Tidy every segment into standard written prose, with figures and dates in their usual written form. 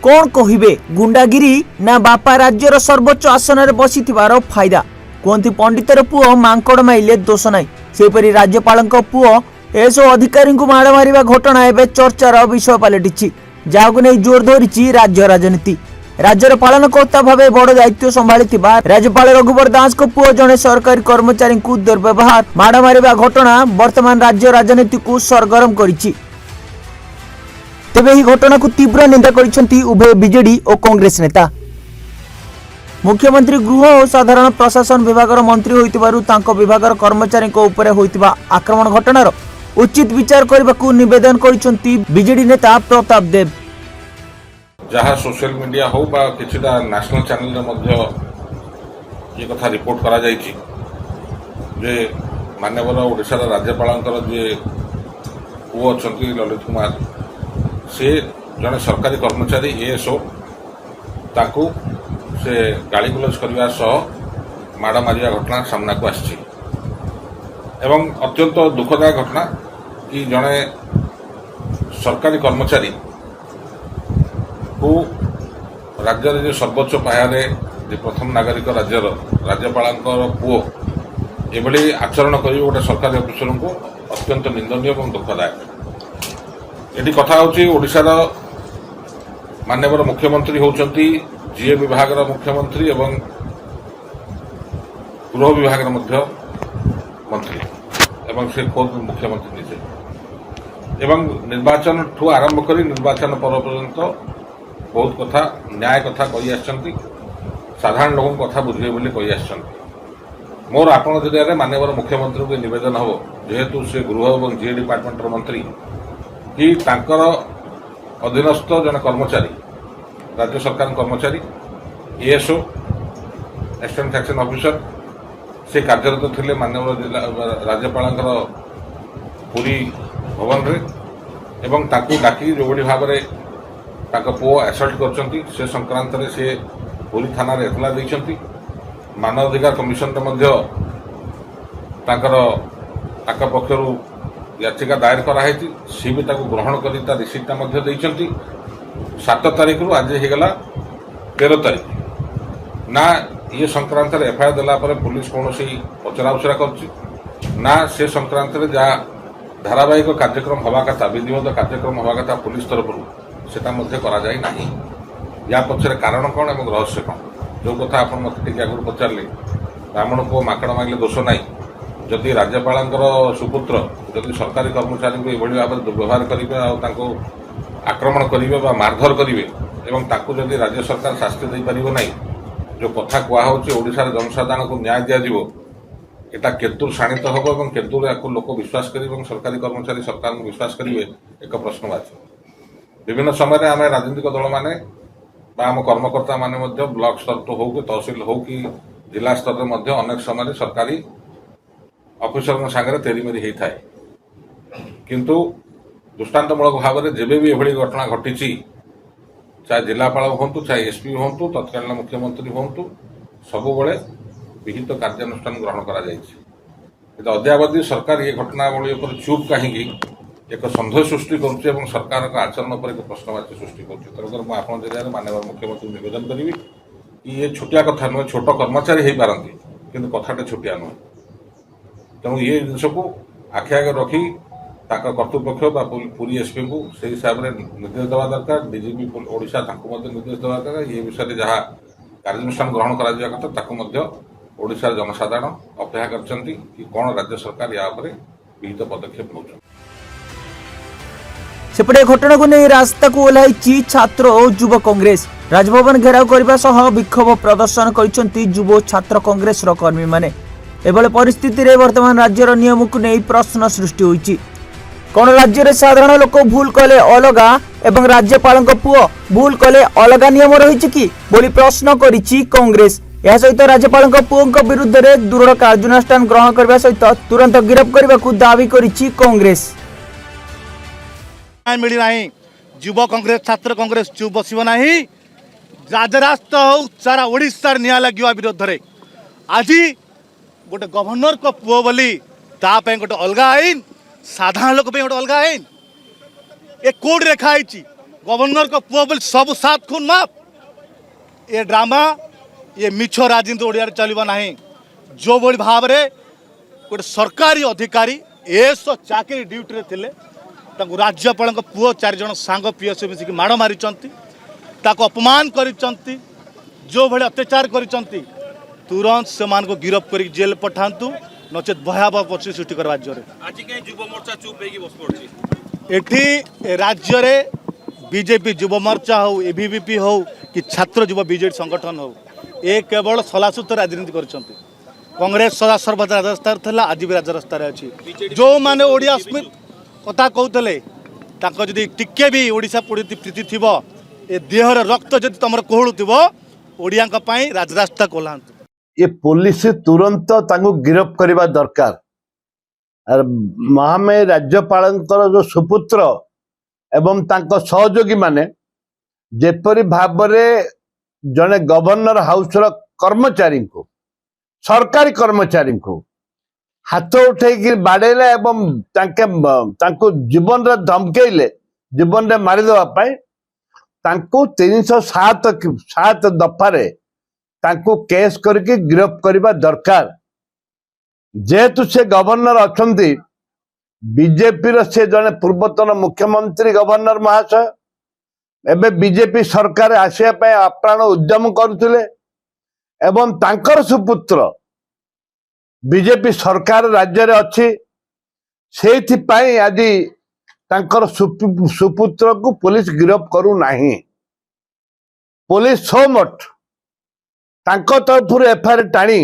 कौन कहिबे गुंडागिरी ना बापा राज्यर सर्वोच्च आसन में बसिथिबार फायदा कहती पंडितर पुओ मांकड़ माइले दोष नाई सेपरी राज्यपाल पुओ एसो अधिकारी को माड़ मारिबा घटना एवं चर्चार विषय पलटि जहां नहीं जोर धरी राज्य राजनीति राज्यर पालनकर्ता भाव बड़ दायित्व संभाली राज्यपाल रघुवर दास को पुओ जड़े सरकारी कर्मचारी को दुर्व्यवहार माड़ मारिबा घटना वर्तमान राज्य राजनीति को सरगरम करिछि। तेबे ही घटना को तीव्र निंदा करिसेंती उभय बीजेडी और कांग्रेस नेता। मुख्यमंत्री गृह और साधारण प्रशासन विभाग मंत्री होइतिबारु तांको विभाग कर्मचारी उपरे होइतिबा आक्रमण घटनार उचित विचार करने निवेदन करिसेंती बीजेडी नेता प्रताप देव। जहाँ सोशल मीडिया हो बा किछिटा नेशनल चैनल मध्य ये कथा रिपोर्ट करा जायछि जे माननीय ओडिशा राज्यपाल जे पुओ अछंती ललित कुमार से जड़े सरकारी कर्मचारी एएसओ ताकू से गाली गुलज करने सह माड़ मारिया घटना सामना को आसी एवं अत्यंत दुखदायक घटना कि जड़े सरकारी कर्मचारी को राज्य जो सर्वोच्च पाहरे प्रथम नागरिक राज्यर राज्यपाल पुओ एभली आचरण कर गोटे सरकारी अफिसर को अत्यंत निंदनीय और दुखदायक। ये कथा होशार माननीय मुख्यमंत्री होती जीए विभाग मुख्यमंत्री एवं गृह विभाग मंत्री एवं से खुद मुख्यमंत्री निजे एवं निर्वाचन ठू आरंभ कर निर्वाचन पर पर्यंत बहुत कथा न्याय कथा कही आसछंती साधारण लोगों कथा बुझे बोली कही आसछंती। मोर आपण जरिया माननीय मुख्यमंत्री को निवेदन हम जेहेतु से गृह और जीए डिपार्टमेंटर मंत्री कि तांकर अधीनस्थ जन कर्मचारी राज्य सरकार कर्मचारी एएसओ असिस्टेंट सेक्शन ऑफिसर से कार्यरत थे माननीय जिला राज्यपाल पुरी भवन रे एवं ताकू डाकी जो भाव में पुओ असल्ट कर संक्रांत से पुरी थाना एतला देइछंती मानवाधिकार कमिशन पक्षर याचिका दायर कराई सी भी ग्रहण कर रिसीप्टा 7 तारीख रु आज होगला 13 तारीख ना ये संक्रांत एफआईआर देला पुलिस कौन पचरा उचरा कर से संक्रांत जहाँ धारावाहिक कार्यक्रम हवा कथा विधिवत कार्यक्रम हवा कथा पुलिस तरफ से करा या पक्षर कारण कौन और रहस्य कौन जो कथा आप मत आगुरी पचारे ब्राह्मण को माकड़ मांगले दोष ना जदि राज्यपाल सुपुत्र जदि सरकारी कर्मचारी को यह भाव दुर्व्यवहार करेंगे आक्रमण करेंगे मारधर करेंगे एवं ताकू जदि राज्य सरकार शास्ति दे पार ना जो कथा कहशार जनसाधारण को न्याय दिज्व एटा केतुर शाणित हम और केतुर या लोक विश्वास करेंगे सरकारी कर्मचारी सरकार को विश्वास करेंगे एक प्रश्नवाची। विभिन्न समय आम राजनीतिक दल मैंने आम कर्मकर्ता माने ब्लॉक स्तर तो हो कि तहसिल हो कि जिला स्तर में अनेक समय सरकारी अफिसर सागर तेरीमेरी होता है किंतु दृष्टांतमूलक भाव में जब भी एभली घटना घटी चाहे जिलापाल हूँ चाहे एसपी हूँ तत्कालीन मुख्यमंत्री हूँ सबु विहित कार्यानुष्ठान ग्रहण कर अद्यावधि सरकार ये घटनावली चुप कहीं एक सन्देह सृष्टि कर सरकार आचरण पर एक प्रश्नवाची सृष्टि कर जरिए माननीय मुख्यमंत्री निवेदन करी कि ये छोटिया कथा नुहे छोट कर्मचारी हो पारती कि कथाटे छोटिया नुहे तेणु ये जिनस को आखि आगे रखी कर्तृपक्ष पुरी एसपी को से हिसाब से निर्देश देवा दरकार डीजीपी ओडिशा निर्देश देवा दरकार ये विषय जहाँ कार्यानुष्ठान ग्रहण करा ओडिशार जनसाधारण अपेक्षा करछंती कि कौन राज्य सरकार या विहित पदक्षेप नौ। सेपटे घटना को नहीं रास्ता को ओह्लाई छात्र और युव कांग्रेस राजभवन घेराव करने सह विक्षोभ प्रदर्शन करिसेंती युव छात्र कांग्रेस कर्मी माने। एभली परिस्थिति रे वर्तमान राज्यर नियम को नहीं प्रश्न सृष्टि होइछि। कौन राज्य रे साधारण लोक भूल कले अलगा एवं राज्यपाल पुओ भूल कले अलगा नियम रही कि बोली प्रश्न करिछि कांग्रेस। यह सहित राज्यपाल पुओ विरुद्ध में दृढ़ कार्यानुष्ठान ग्रहण करने सहित तुरंत गिरफ्त करने को दावी करिछि कांग्रेस। मिली ना युव कांग्रेस छात्र कांग्रेस चुप बस ना राजरास्त हो सारा ओडिशार निया लगे विरोध में आज गोटे गवर्नर को पुओ बोली ताप गोटे अलग आईन साधारण लोक गोटे अलग आईन ए कोड रेखाई गवर्नर को पुआ बोली सब सात खून माफ ये ड्रामा ये मिछ राजनीति ओडिया चलना ना जो भली भाव में गोटे सरकारी अधिकारी एस चाकरी ड्यूटी थे राज्यपाल पुओ 4 जन सांग पीएस मिसिक माड़ मारी अपमान कर जो भले अत्याचार कर तुरंत से गिरफ्त कर जेल पठातु नचेत भयावह परिस्थिति सृष्टि कर राज्य एठी राज्य रे बीजेपी युव मोर्चा हो एबीवीपी हो कि छात्र युव बीजेडी संगठन हो ये केवल सलासुत राजनीति करछंती कांग्रेस सदा सर्वदा राजस्तार थला आज भी राजस्तार अच्छी जो माने ओडिया अस्मित कथा कहते ताको जदि टिके भी ओडिशा प्रति प्रीति थिबो ए देहर रक्त जदि तमर कोहळु थिबो ओडिया का पई राजरास्ता कोलांत ये पुलिस तुरंत तांको गिरफ्त करबा दरकार और महामय राज्यपाल जो सुपुत्र एवं तांको सहयोगी माने जेपरी भाव में जने गवर्नर हाउस कर्मचारी को सरकारी कर्मचारी को हाथ उठे बाड़ेले एवं तांको जीवन रे धमकेले जीवन रे मारिदेवा तांको 307 दफारे तांको केस करके गिरफ्त करबा दरकार जेहेतु से गवर्नर अछंती बीजेपी रो से जने पूर्वतन मुख्यमंत्री गवर्नर महाशय एबे बीजेपी सरकार आसिया पे आप्राण उद्यम करुथिले एवं तांकर सुपुत्र बीजेपी सरकार राज्य रे अछि सेथि पई आज तांकर सुपुत्र को पुलिस गिरफ्त करू नाही पुलिस सोमठ तांको तरफ एफआईआर टाणी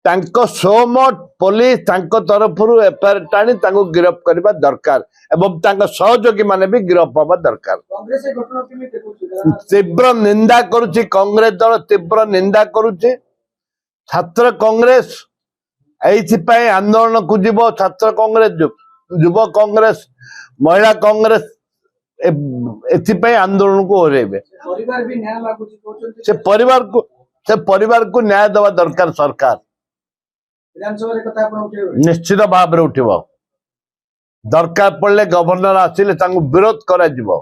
तांको सोमठ पुलिस तांको तरफ एफआईआर टाणी तांको गिरफ्त करबा दरकार एवं तांको सहयोगी माने भी गिरफ्त होबा दरकार कांग्रेस ए घटना केमि देखुछि तीव्र निंदा करुछि कांग्रेस दल तीव्र निंदा करुछि छात्र कांग्रेस एइथिपाई आंदोलन को जीव छात्र कांग्रेस युव कांग्रेस महिला कांग्रेस एथिपाई आंदोलन को ओरेबे परिवार भी न्याय लागुछि कहउछन्ति से परिवार को न्याय देवा दरकार सरकार विधानसभा रे कथा आपण उठेबे निश्चित भाव में उठिब दरकार पड़े गवर्नर आसिले तांको विरोध करा जिवो।